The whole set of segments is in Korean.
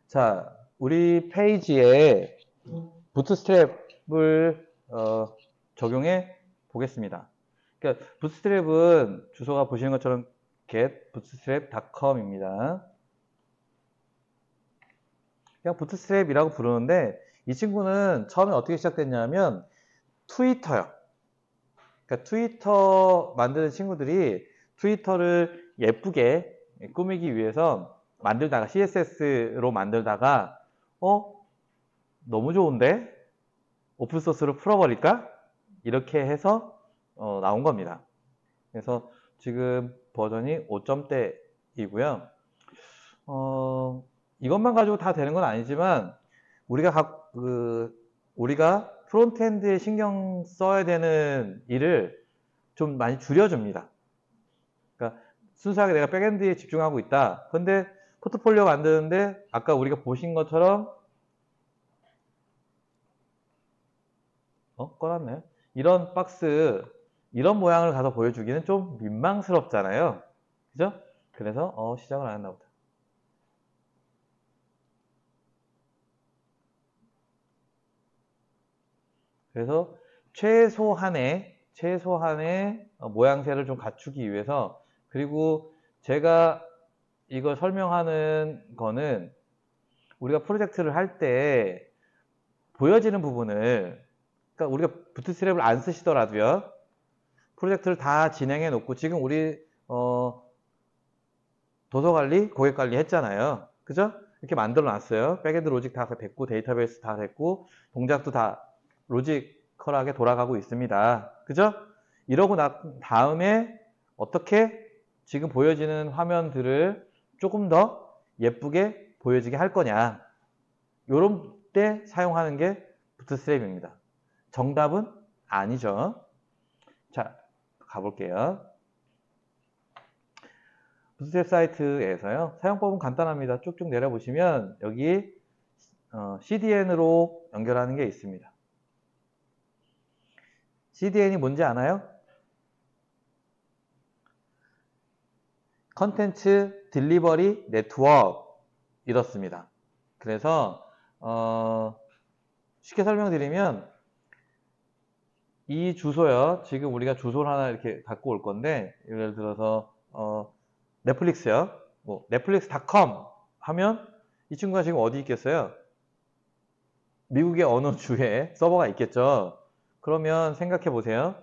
자, 우리 페이지에 부트스트랩을 적용해 보겠습니다. 그러니까 부트스트랩은 주소가 보시는 것처럼 getbootstrap.com입니다. 그냥 부트스트랩이라고 부르는데 이 친구는 처음에 어떻게 시작됐냐면 트위터요. 그러니까 트위터 만드는 친구들이 트위터를 예쁘게 꾸미기 위해서 만들다가 CSS로 만들다가 너무 좋은데 오픈소스로 풀어버릴까? 이렇게 해서 나온 겁니다. 그래서 지금 버전이 5점대이고요. 이것만 가지고 다 되는 건 아니지만 우리가 프론트엔드에 신경 써야 되는 일을 좀 많이 줄여줍니다. 그러니까 순수하게 내가 백엔드에 집중하고 있다. 근데 포트폴리오 만드는데 아까 우리가 보신 것처럼 꺼놨네. 이런 박스, 이런 모양을 가서 보여주기는 좀 민망스럽잖아요. 그죠? 그래서 시작을 안 했나 보다. 그래서 최소한의 모양새를 좀 갖추기 위해서, 그리고 제가 이걸 설명하는 거는 우리가 프로젝트를 할 때 보여지는 부분을, 그러니까 우리가 부트스트랩을 안 쓰시더라도요, 프로젝트를 다 진행해 놓고 지금 우리 도서관리, 고객관리 했잖아요. 그죠? 이렇게 만들어 놨어요. 백엔드 로직 다 됐고, 데이터베이스 다 됐고, 동작도 다 로지컬하게 돌아가고 있습니다. 그죠? 이러고 난 다음에 어떻게 지금 보여지는 화면들을 조금 더 예쁘게 보여지게 할 거냐. 요런 때 사용하는 게 부트스트랩입니다. 정답은 아니죠. 자, 가볼게요. 부트스트랩 사이트에서요. 사용법은 간단합니다. 쭉쭉 내려보시면 여기 CDN으로 연결하는 게 있습니다. CDN이 뭔지 아나요? 컨텐츠 딜리버리 네트워크 이렇습니다. 그래서 쉽게 설명드리면 이 주소요. 지금 우리가 주소를 하나 이렇게 갖고 올 건데 예를 들어서 넷플릭스요. 뭐 넷플릭스.com 하면 이 친구가 지금 어디 있겠어요? 미국의 어느 주에 서버가 있겠죠. 그러면 생각해 보세요.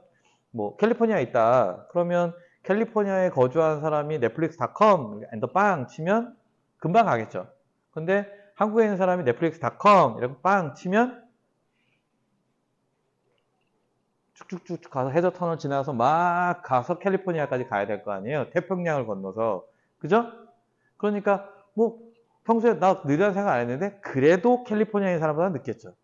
뭐 캘리포니아에 있다. 그러면 캘리포니아에 거주한 사람이 넷플릭스.com 엔더빵 치면 금방 가겠죠. 근데 한국에 있는 사람이 넷플릭스.com 이렇게 빵 치면 쭉쭉쭉 가서 해저 터널 지나서 막 가서 캘리포니아까지 가야 될 거 아니에요. 태평양을 건너서. 그죠? 그러니까 뭐 평소에 나 느리다는 생각 안 했는데 그래도 캘리포니아에 있는 사람보다 늦겠죠.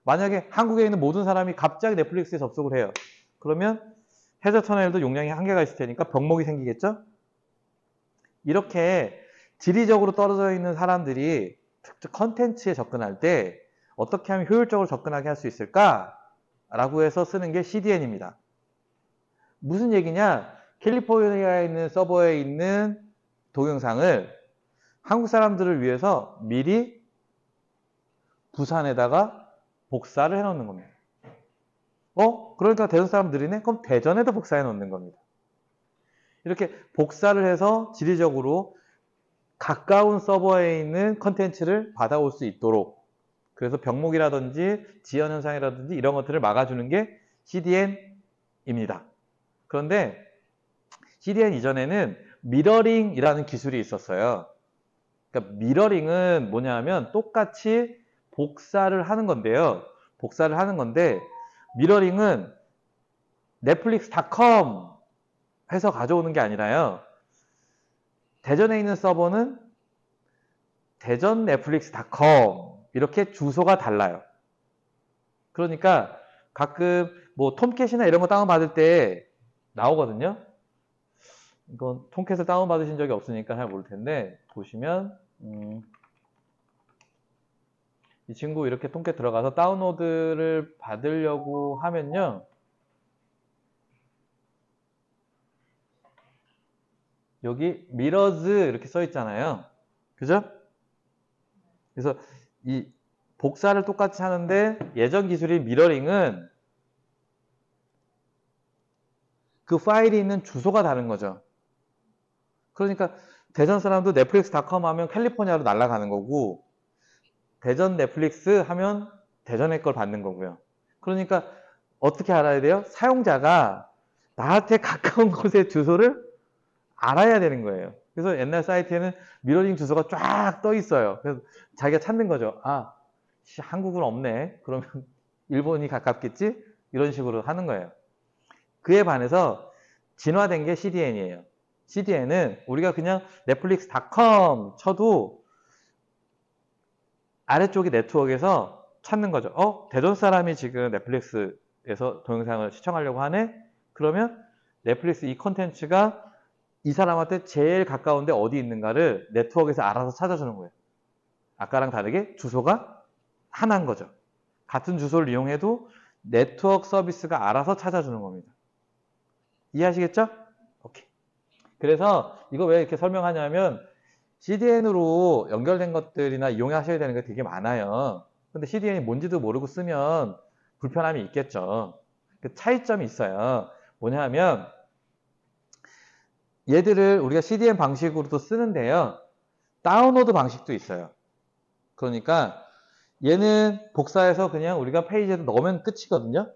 만약에 한국에 있는 모든 사람이 갑자기 넷플릭스에 접속을 해요. 그러면 해저 터널에도 용량이 한계가 있을 테니까 병목이 생기겠죠? 이렇게 지리적으로 떨어져 있는 사람들이 특정 컨텐츠에 접근할 때 어떻게 하면 효율적으로 접근하게 할 수 있을까? 라고 해서 쓰는 게 CDN입니다. 무슨 얘기냐? 캘리포니아에 있는 서버에 있는 동영상을 한국 사람들을 위해서 미리 부산에다가 복사를 해 놓는 겁니다. 그러니까 대전 사람들이네? 그럼 대전에도 복사해 놓는 겁니다. 이렇게 복사를 해서 지리적으로 가까운 서버에 있는 컨텐츠를 받아올 수 있도록, 그래서 병목이라든지 지연 현상이라든지 이런 것들을 막아주는 게 CDN입니다. 그런데 CDN 이전에는 미러링이라는 기술이 있었어요. 그러니까 미러링은 뭐냐면 똑같이 복사를 하는 건데요. 복사를 하는 건데 미러링은 넷플릭스.com 해서 가져오는 게 아니라요. 대전에 있는 서버는 대전 넷플릭스.com 이렇게 주소가 달라요. 그러니까 가끔 뭐 톰캣이나 이런 거 다운받을 때 나오거든요. 이건 톰캣을 다운받으신 적이 없으니까 잘 모를 텐데 보시면 이 친구 이렇게 톰캣 들어가서 다운로드를 받으려고 하면요. 여기 미러즈 이렇게 써 있잖아요. 그죠? 그래서 이 복사를 똑같이 하는데 예전 기술인 미러링은 그 파일이 있는 주소가 다른 거죠. 그러니까 대전 사람도 넷플릭스닷컴 하면 캘리포니아로 날아가는 거고 대전 넷플릭스 하면 대전의 걸 받는 거고요. 그러니까 어떻게 알아야 돼요? 사용자가 나한테 가까운 곳의 주소를 알아야 되는 거예요. 그래서 옛날 사이트에는 미러링 주소가 쫙 떠 있어요. 그래서 자기가 찾는 거죠. 아, 한국은 없네. 그러면 일본이 가깝겠지? 이런 식으로 하는 거예요. 그에 반해서 진화된 게 CDN이에요. CDN은 우리가 그냥 넷플릭스닷컴 쳐도 아래쪽의 네트워크에서 찾는 거죠. 대전 사람이 지금 넷플릭스에서 동영상을 시청하려고 하네? 그러면 넷플릭스 이 콘텐츠가 이 사람한테 제일 가까운데 어디 있는가를 네트워크에서 알아서 찾아주는 거예요. 아까랑 다르게 주소가 하나인 거죠. 같은 주소를 이용해도 네트워크 서비스가 알아서 찾아주는 겁니다. 이해하시겠죠? 오케이. 그래서 이거 왜 이렇게 설명하냐면 CDN으로 연결된 것들이나 이용하셔야 되는 게 되게 많아요. 근데 CDN이 뭔지도 모르고 쓰면 불편함이 있겠죠. 그 차이점이 있어요. 뭐냐 하면 얘들을 우리가 CDN 방식으로도 쓰는데요. 다운로드 방식도 있어요. 그러니까 얘는 복사해서 그냥 우리가 페이지에 넣으면 끝이거든요.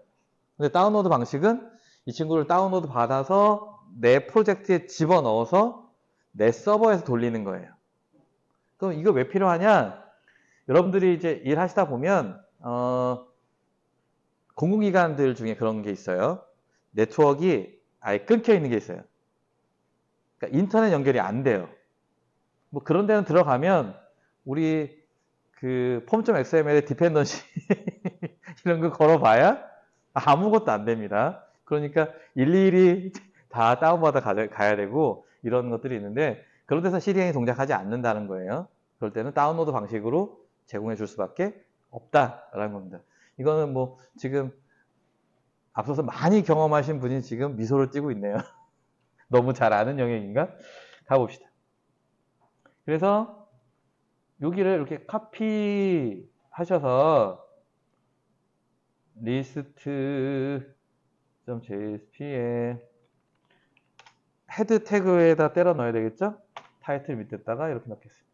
근데 다운로드 방식은 이 친구를 다운로드 받아서 내 프로젝트에 집어넣어서 내 서버에서 돌리는 거예요. 그럼 이거 왜 필요하냐? 여러분들이 이제 일하시다 보면 공공기관들 중에 그런 게 있어요. 네트워크가 아예 끊겨 있는 게 있어요. 그러니까 인터넷 연결이 안 돼요. 뭐 그런 데는 들어가면 우리 그 폼.xml에 디펜던시 이런 거 걸어봐야 아무것도 안 됩니다. 그러니까 일일이 다 다운받아 가야 되고 이런 것들이 있는데 그런 데서 CDN이 동작하지 않는다는 거예요. 그럴 때는 다운로드 방식으로 제공해 줄 수밖에 없다라는 겁니다. 이거는 뭐 지금 앞서서 많이 경험하신 분이 지금 미소를 띠고 있네요. 너무 잘 아는 영역인가? 가봅시다. 그래서 여기를 이렇게 카피 하셔서 list.jsp에 헤드 태그에다 때려 넣어야 되겠죠? 타이틀 밑에다가 이렇게 넣겠습니다.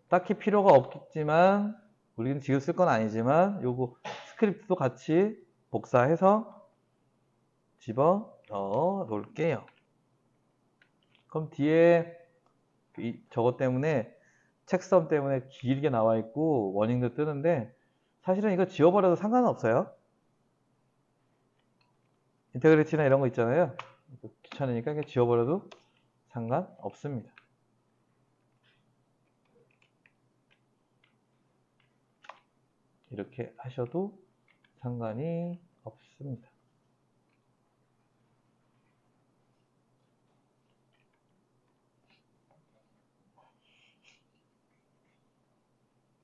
딱히 필요가 없겠지만 우리는 지금 쓸 건 아니지만 요거 스크립트도 같이 복사해서 집어 넣어 놓을게요. 그럼 뒤에 저것 때문에 책섬 때문에 길게 나와 있고 워닝도 뜨는데 사실은 이거 지워버려도 상관은 없어요. 인테그리티나 이런 거 있잖아요. 귀찮으니까 그냥 지워버려도 상관없습니다. 이렇게 하셔도 상관이 없습니다.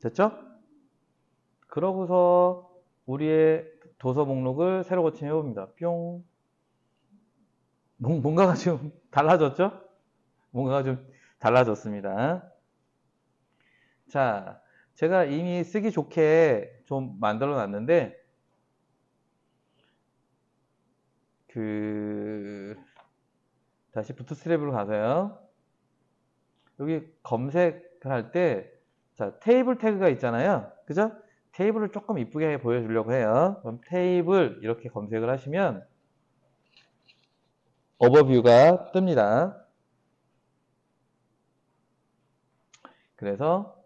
됐죠? 그러고서 우리의 도서 목록을 새로 고침해 봅니다. 뿅. 뭔가가 좀 달라졌죠? 뭔가가 좀 달라졌습니다. 자, 제가 이미 쓰기 좋게 좀 만들어 놨는데 다시 부트스트랩으로 가서요. 여기 검색을 할 때 자, 테이블 태그가 있잖아요. 그죠? 테이블을 조금 이쁘게 보여주려고 해요. 그럼 테이블 이렇게 검색을 하시면 오버뷰가 뜹니다. 그래서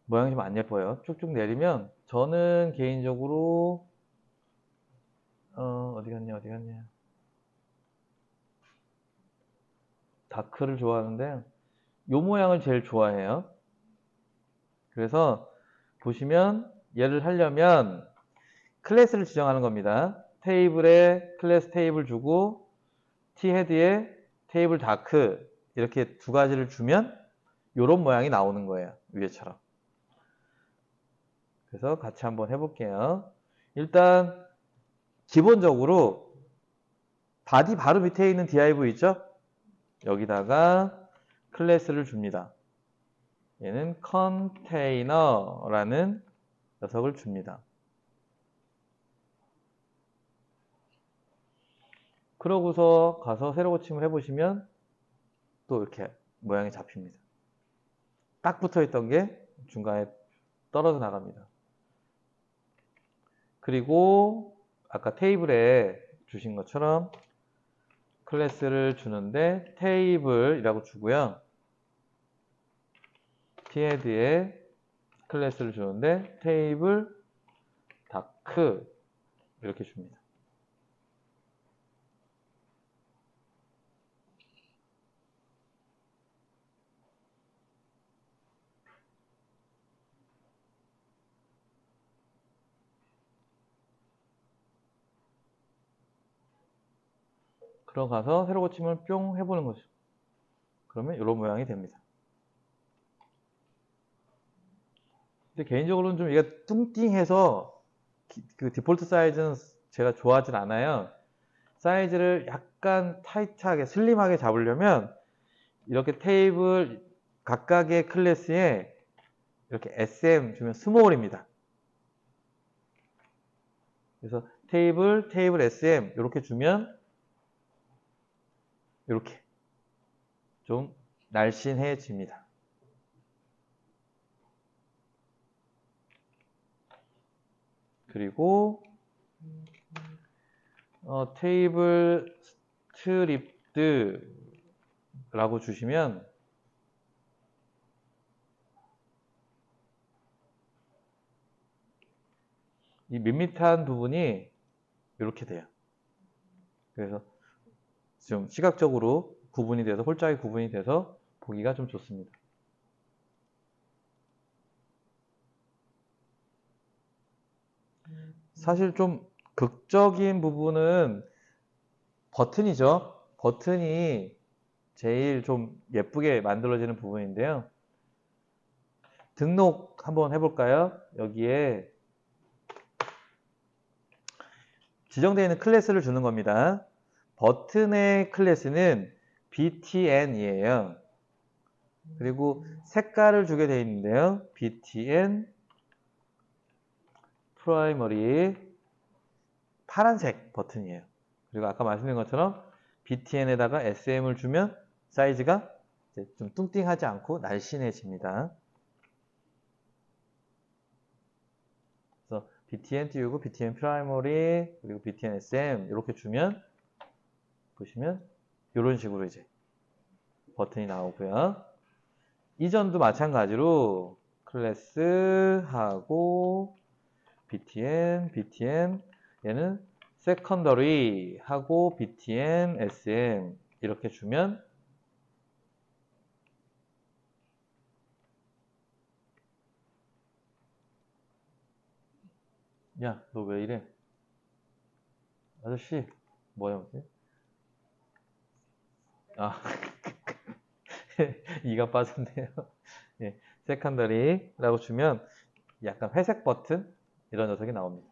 모양이 좀 안 예뻐요. 쭉쭉 내리면 저는 개인적으로 어디 갔냐 다크를 좋아하는데 요 모양을 제일 좋아해요. 그래서 보시면 얘를 하려면 클래스를 지정하는 겁니다. 테이블에 클래스 테이블 주고 T헤드에 테이블 다크 이렇게 두 가지를 주면 이런 모양이 나오는 거예요. 위에처럼. 그래서 같이 한번 해볼게요. 일단 기본적으로 바디 바로 밑에 있는 div 있죠? 여기다가 클래스를 줍니다. 얘는 컨테이너라는 녀석을 줍니다. 그러고서 가서 세로 고침을 해보시면 또 이렇게 모양이 잡힙니다. 딱 붙어있던 게 중간에 떨어져 나갑니다. 그리고 아까 테이블에 주신 것처럼 클래스를 주는데 테이블이라고 주고요. phead에 클래스를 주는데 테이블 다크 이렇게 줍니다. 들어가서 세로 고침을 뿅 해보는 거죠. 그러면 이런 모양이 됩니다. 근데 개인적으로는 좀 이게 뚱띵해서 그 디폴트 사이즈는 제가 좋아하진 않아요. 사이즈를 약간 타이트하게 슬림하게 잡으려면 이렇게 테이블 각각의 클래스에 이렇게 SM 주면 스몰입니다. 그래서 테이블 SM 이렇게 주면 이렇게 좀 날씬해집니다. 그리고 테이블 스트립드라고 주시면 이 밋밋한 부분이 이렇게 돼요. 그래서 좀 시각적으로 구분이 돼서 홀짝이 구분이 돼서 보기가 좀 좋습니다. 사실 좀 극적인 부분은 버튼이죠. 버튼이 제일 좀 예쁘게 만들어지는 부분인데요. 등록 한번 해볼까요? 여기에 지정되어 있는 클래스를 주는 겁니다. 버튼의 클래스는 btn이에요. 그리고 색깔을 주게 되어 있는데요. btn primary 파란색 버튼이에요. 그리고 아까 말씀드린 것처럼 btn에다가 sm을 주면 사이즈가 이제 좀 뚱띵하지 않고 날씬해집니다. 그래서 btn 띄우고 btn primary 그리고 btn sm 이렇게 주면 보시면 이런 식으로 이제 버튼이 나오고요. 이전도 마찬가지로 클래스하고 btn 얘는 secondary 하고 btn sm 이렇게 주면 야, 너 왜 이래? 아저씨, 뭐야, 뭐지? 아, 이가 빠졌네요. 예, secondary라고 주면 약간 회색 버튼 이런 녀석이 나옵니다.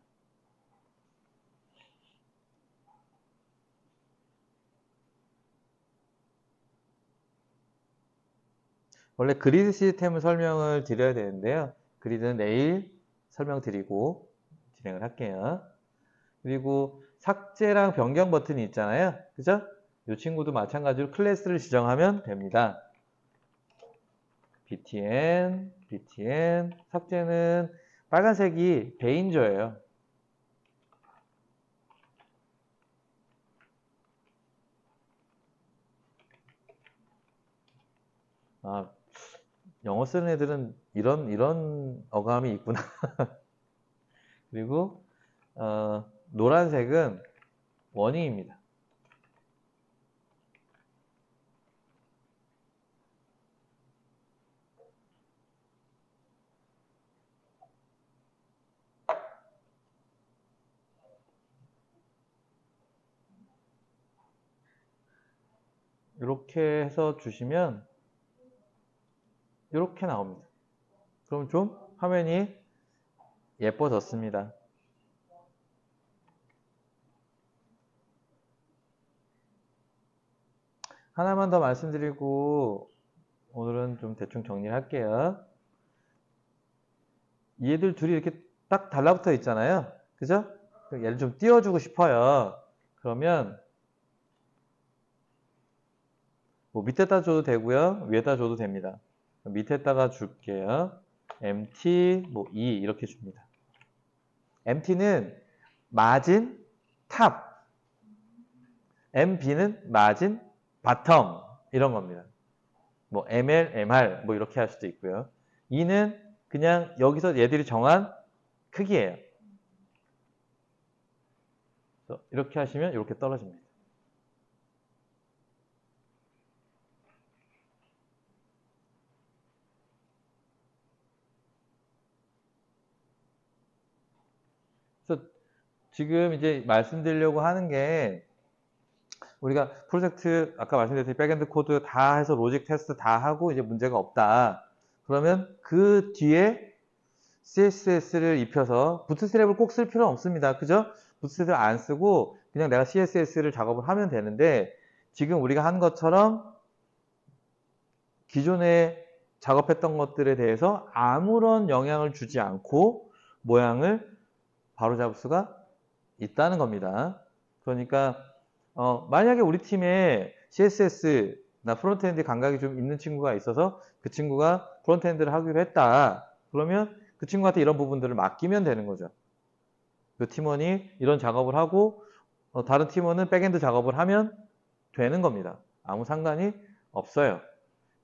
원래 그리드 시스템을 설명을 드려야 되는데요. 그리드는 내일 설명드리고 진행을 할게요. 그리고 삭제랑 변경 버튼이 있잖아요. 그죠? 이 친구도 마찬가지로 클래스를 지정하면 됩니다. btn 삭제는 빨간색이 베인저예요. 아, 영어 쓰는 애들은 이런 어감이 있구나. 그리고 노란색은 워닝입니다. 이렇게 해서 주시면 이렇게 나옵니다. 그럼 좀 화면이 예뻐졌습니다. 하나만 더 말씀드리고 오늘은 좀 대충 정리를 할게요. 얘들 둘이 이렇게 딱 달라붙어 있잖아요. 그죠? 얘를 좀 띄워주고 싶어요. 그러면 뭐 밑에다 줘도 되고요. 위에다 줘도 됩니다. 밑에다가 줄게요. MT 뭐 E 이렇게 줍니다. MT는 마진 탑, MB는 마진 바텀 이런 겁니다. 뭐 ML, MR 뭐 이렇게 할 수도 있고요. E는 그냥 여기서 얘들이 정한 크기예요. 이렇게 하시면 이렇게 떨어집니다. 그래서 지금 이제 말씀드리려고 하는 게 우리가 프로젝트 아까 말씀드렸듯이 백엔드 코드 다 해서 로직 테스트 다 하고 이제 문제가 없다. 그러면 그 뒤에 CSS를 입혀서 부트스트랩을 꼭 쓸 필요는 없습니다. 그죠? 부트스트랩 안 쓰고 그냥 내가 CSS를 작업을 하면 되는데 지금 우리가 한 것처럼 기존에 작업했던 것들에 대해서 아무런 영향을 주지 않고 모양을 바로잡을 수가 있다는 겁니다. 그러니까 만약에 우리 팀에 CSS나 프론트엔드 감각이 좀 있는 친구가 있어서 그 친구가 프론트엔드를 하기로 했다. 그러면 그 친구한테 이런 부분들을 맡기면 되는 거죠. 그 팀원이 이런 작업을 하고 다른 팀원은 백엔드 작업을 하면 되는 겁니다. 아무 상관이 없어요.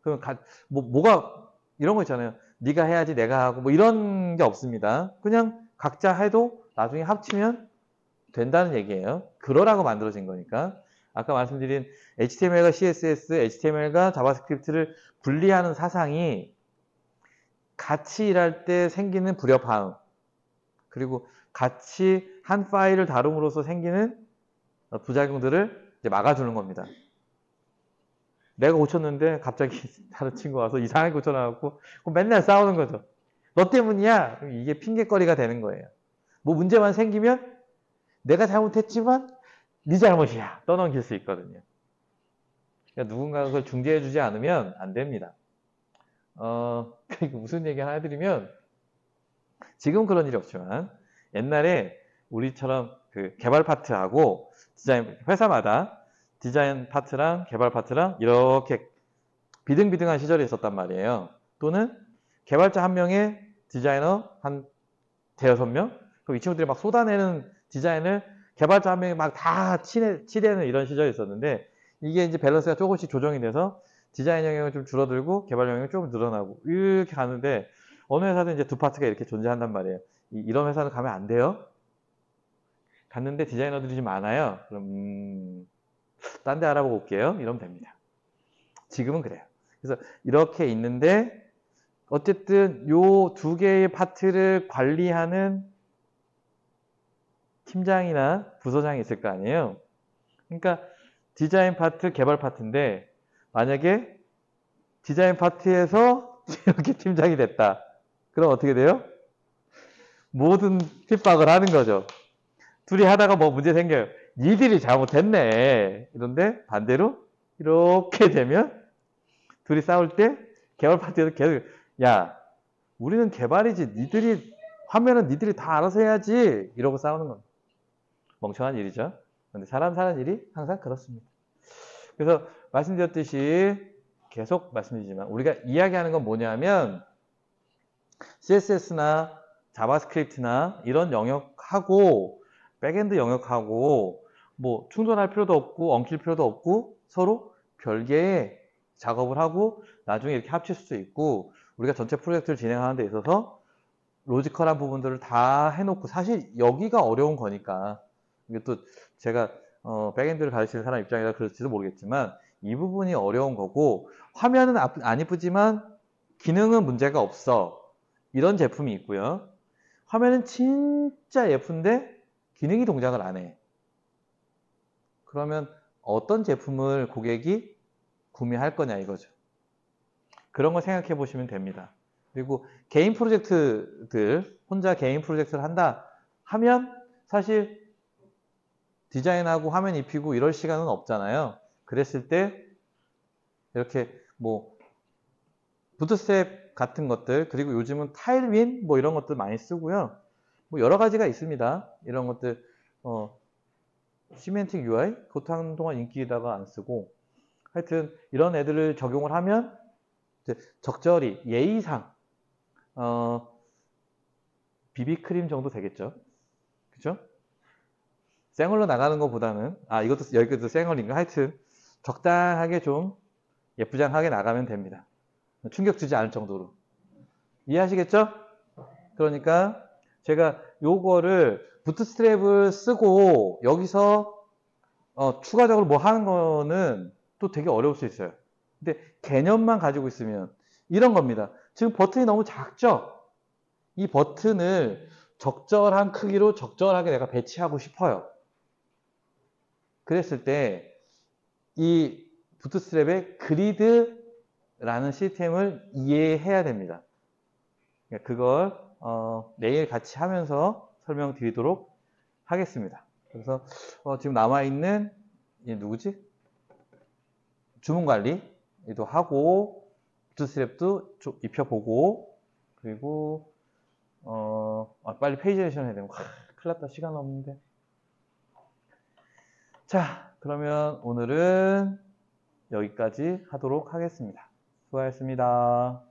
그럼 뭐가 이런 거 있잖아요. 네가 해야지 내가 하고 뭐 이런 게 없습니다. 그냥 각자 해도 나중에 합치면 된다는 얘기예요. 그러라고 만들어진 거니까. 아까 말씀드린 HTML과 CSS, HTML과 자바스크립트를 분리하는 사상이 같이 일할 때 생기는 불협화음, 그리고 같이 한 파일을 다룸으로써 생기는 부작용들을 이제 막아주는 겁니다. 내가 고쳤는데 갑자기 다른 친구가 와서 이상하게 고쳐놔갖고 맨날 싸우는 거죠. 너 때문이야. 이게 핑계거리가 되는 거예요. 뭐 문제만 생기면 내가 잘못했지만 네 잘못이야. 떠넘길 수 있거든요. 그러니까 누군가가 그걸 중재해주지 않으면 안 됩니다. 무슨 얘기 하나 해드리면 지금 그런 일이 없지만 옛날에 우리처럼 그 개발 파트하고 디자인 회사마다 디자인 파트랑 개발 파트랑 이렇게 비등비등한 시절이 있었단 말이에요. 또는 개발자 한 명에 디자이너 한 대여섯 명? 그럼 이 친구들이 막 쏟아내는 디자인을 개발자 한 명이 막 다 치대는 이런 시절이 있었는데 이게 이제 밸런스가 조금씩 조정이 돼서 디자인 영역은 좀 줄어들고 개발 영역이 조금 늘어나고 이렇게 가는데 어느 회사든 이제 두 파트가 이렇게 존재한단 말이에요. 이런 회사는 가면 안 돼요. 갔는데 디자이너들이 좀 많아요. 그럼 딴 데 알아보고 올게요. 이러면 됩니다. 지금은 그래요. 그래서 이렇게 있는데 어쨌든 요 두 개의 파트를 관리하는 팀장이나 부서장이 있을 거 아니에요. 그러니까 디자인 파트, 개발 파트인데 만약에 디자인 파트에서 이렇게 팀장이 됐다. 그럼 어떻게 돼요? 모든 핍박을 하는 거죠. 둘이 하다가 뭐 문제 생겨요. 니들이 잘못했네. 이런데 반대로 이렇게 되면 둘이 싸울 때 개발 파트에서 계속 야 우리는 개발이지 니들이 화면은 니들이 다 알아서 해야지 이러고 싸우는 겁니다. 멍청한 일이죠. 그런데 사람 사는 일이 항상 그렇습니다. 그래서 말씀드렸듯이 계속 말씀드리지만 우리가 이야기하는 건 뭐냐면 CSS나 자바스크립트나 이런 영역하고 백엔드 영역하고 뭐 충돌할 필요도 없고 엉킬 필요도 없고 서로 별개의 작업을 하고 나중에 이렇게 합칠 수도 있고 우리가 전체 프로젝트를 진행하는 데 있어서 로지컬한 부분들을 다 해놓고 사실 여기가 어려운 거니까 이게 또 제가 백엔드를 가르치는 사람 입장이라 그럴지도 모르겠지만 이 부분이 어려운 거고 화면은 안 이쁘지만 기능은 문제가 없어 이런 제품이 있고요. 화면은 진짜 예쁜데 기능이 동작을 안 해. 그러면 어떤 제품을 고객이 구매할 거냐 이거죠. 그런 거 생각해 보시면 됩니다. 그리고 개인 프로젝트들 혼자 개인 프로젝트를 한다 하면 사실 디자인하고 화면 입히고 이럴 시간은 없잖아요. 그랬을 때 이렇게 뭐 부트스트랩 같은 것들, 그리고 요즘은 타일윈 뭐 이런 것들 많이 쓰고요. 뭐 여러 가지가 있습니다. 이런 것들 시멘틱 UI 그것도 한동안 인기다가 안 쓰고, 하여튼 이런 애들을 적용을 하면 이제 적절히 예의상 비비크림 정도 되겠죠. 그죠? 쌩얼로 나가는 것보다는, 이것도 여기도 쌩얼인가? 하여튼 적당하게 좀 예쁘장하게 나가면 됩니다. 충격 주지 않을 정도로. 이해하시겠죠? 그러니까 제가 요거를 부트스트랩을 쓰고 여기서 추가적으로 뭐 하는 거는 또 되게 어려울 수 있어요. 근데 개념만 가지고 있으면 이런 겁니다. 지금 버튼이 너무 작죠? 이 버튼을 적절한 크기로 적절하게 내가 배치하고 싶어요. 그랬을 때 이 부트스트랩의 그리드라는 시스템을 이해해야 됩니다. 그걸 내일 같이 하면서 설명드리도록 하겠습니다. 그래서 지금 남아있는 누구지? 주문관리도 하고 부트스트랩도 좀 입혀보고, 그리고 빨리 페이지레이션 해야 되고 큰일 났다, 시간 없는데. 자, 그러면 오늘은 여기까지 하도록 하겠습니다. 수고하셨습니다.